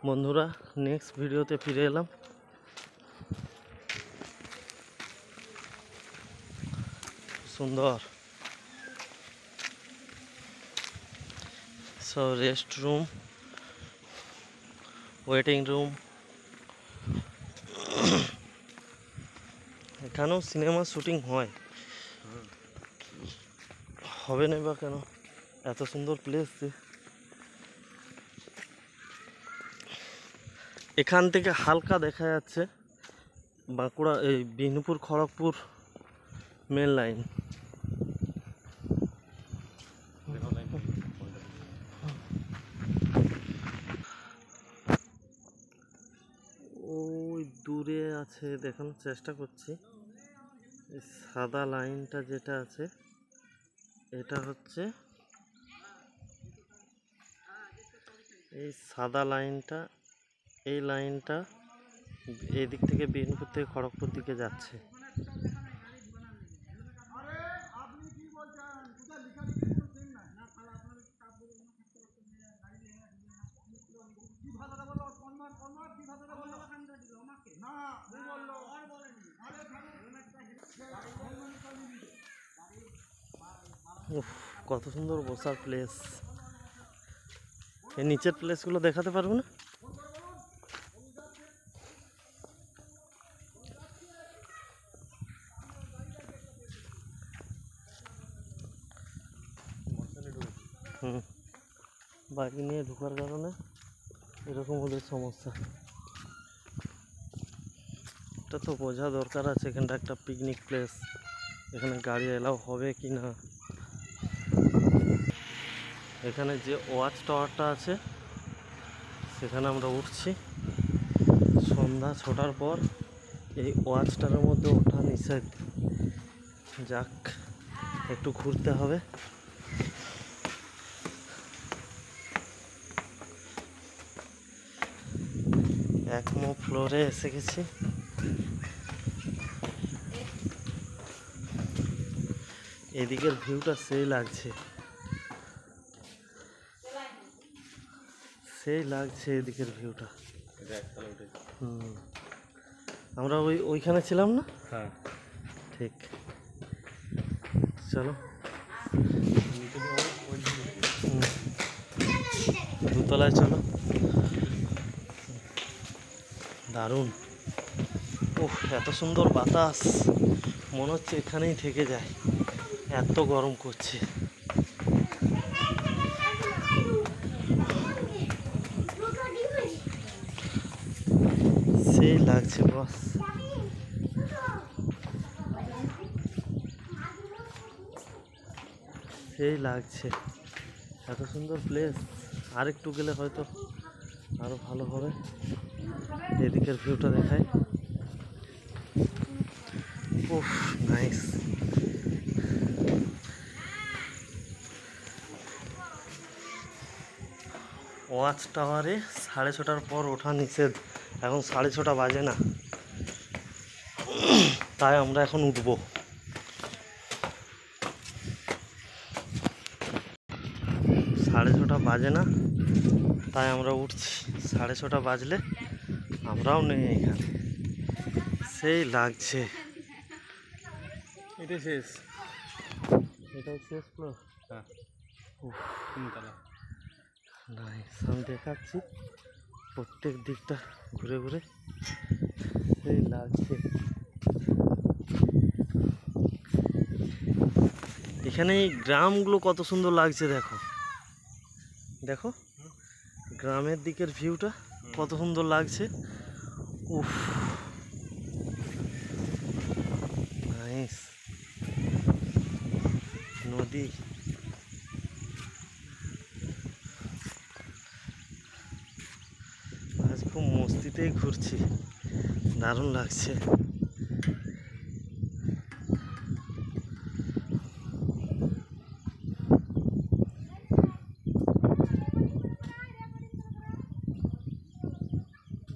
বন্ধুরা নেক্সট ভিডিওতে ফিরে এলাম। সুন্দর সব রেস্ট রুম, ওয়েটিং রুম, এখানেও সিনেমা শুটিং হয়, হবে না বা কেন? এত সুন্দর প্লেস যে এখান থেকে হালকা দেখা যাচ্ছে বাঁকুড়া, এই বিষ্ণুপুর খড়গপুর মেন লাইন। ওই দূরে আছে, দেখানোর চেষ্টা করছি। এই সাদা লাইনটা যেটা আছে এটা হচ্ছে এই সাদা লাইনটা, এই লাইনটা এই দিক থেকে বিষ্ণুপুর থেকে খড়গপুর দিকে যাচ্ছে। উফ, কত সুন্দর বসার প্লেস। এই নিচের প্লেসগুলো দেখাতে পারবো না? বাইক নিয়ে ঢোকার কারণে এরকম ওদের সমস্যা। এটা তো বোঝা দরকার আছে, এখানটা একটা পিকনিক প্লেস, এখানে গাড়ি এলাও হবে কি না। এখানে যে ওয়াচ টাওয়ারটা আছে সেখানে আমরা উঠছি। সন্ধ্যা 6টার পর এই ওয়াচ টাওয়ারের মধ্যে ওঠা নিষেধ। যাক, একটু ঘুরতে হবে। একমো ফ্লোরে এসে গেছি। এদিকের ভিউটা সেই লাগছে, সেই লাগছে এদিকের ভিউটা। আমরা ওইখানে ছিলাম না? হ্যাঁ ঠিক। চলো দুতলায় চলো। দারুণ। ওহ, এত সুন্দর বাতাস, মনে হচ্ছে এখানেই থেকে যায়, এত গরম করছে। সেই লাগছে বস, সেই লাগছে। এত সুন্দর প্লেস, আর একটু গেলে হয়তো আরো ভালো হবে। এদিকের ভিউটা দেখায়। উফ, নাইস। ওয়াচ টাওয়ারে 6:30টার পর ওঠা নিষেধ। এখন 6:30 বাজে না, তাই আমরা এখন উঠবো। সাড়ে ছটা বাজে না, তাই আমরা উঠছি। 6:30 বাজলে আমরাও নেই এখানে। সেই লাগছে। এটা শেষ, এটাও শেষ ফ্লোর। হ্যাঁ তিনতলা। নাইস, আমি দেখাচ্ছি প্রত্যেক দিকটা ঘুরে ঘুরে। সেই লাগছে। এখানে এই গ্রামগুলো কত সুন্দর লাগছে, দেখো দেখো গ্রামের দিকের ভিউটা কত সুন্দর লাগছে। উফ, নাইস। নদী, আজ খুব মস্তিতেই ঘুরছি, দারুণ লাগছে।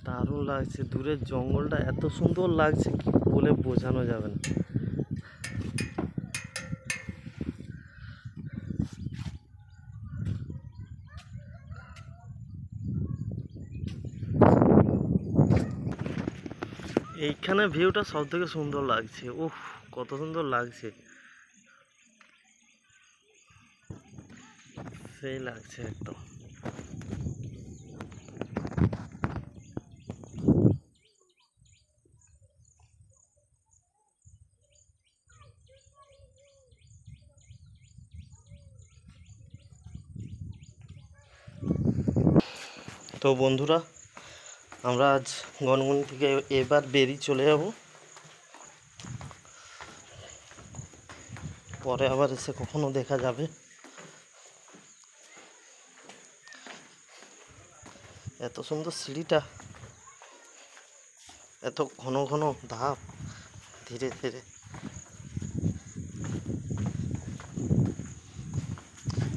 দারুণ লাগছে, দূরের জঙ্গলটা এত সুন্দর লাগছে কি বলে বোঝানো যাবে না। এইখানে ভিউটা সব থেকে সুন্দর লাগছে। উফ, কত সুন্দর লাগছে, সেই লাগছে একদম। তো বন্ধুরা, আমরা আজ গনগনি থেকে এবার বেরিয়ে চলে যাব। পরে আবার এসে কখনো দেখা যাবে। এত সুন্দর সিঁড়িটা, এত ঘন ঘন ধাপ, ধীরে ধীরে।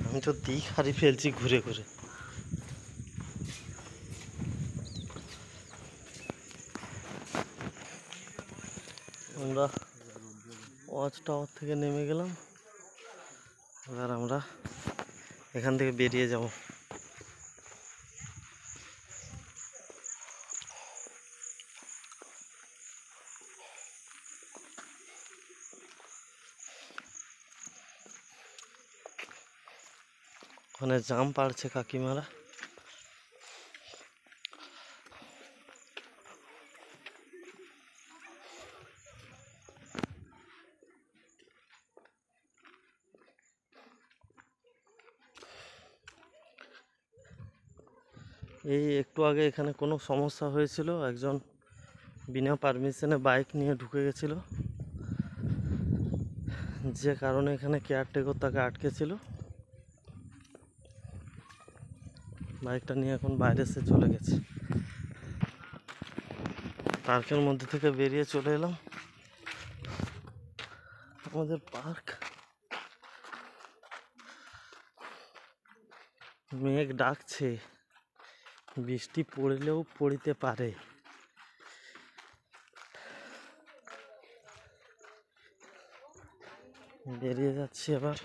আমি তো দিক হারিয়ে ফেলছি ঘুরে ঘুরে। আমরা ওয়াচ টাওয়ার থেকে নেমে গেলাম, এবার আমরা এখান থেকে বেরিয়ে যাব। ওখানে জাম পাড়ছে কাকিমারা। এই একটু আগে এখানে কোনো সমস্যা হয়েছিল, একজন বিনা পারমিশনে বাইক নিয়ে ঢুকে গেছিল, যে কারণে এখানে কেয়ারটেকার তাকে আটকেছিল। বাইকটা নিয়ে এখন বাইরে এসে চলে গেছে। পার্কের মধ্যে থেকে বেরিয়ে চলে এলাম আমাদের পার্ক। মেঘ ডাকছে, বৃষ্টি পড়লেও পড়িতে পারে। বেরিয়ে যাচ্ছি এবার।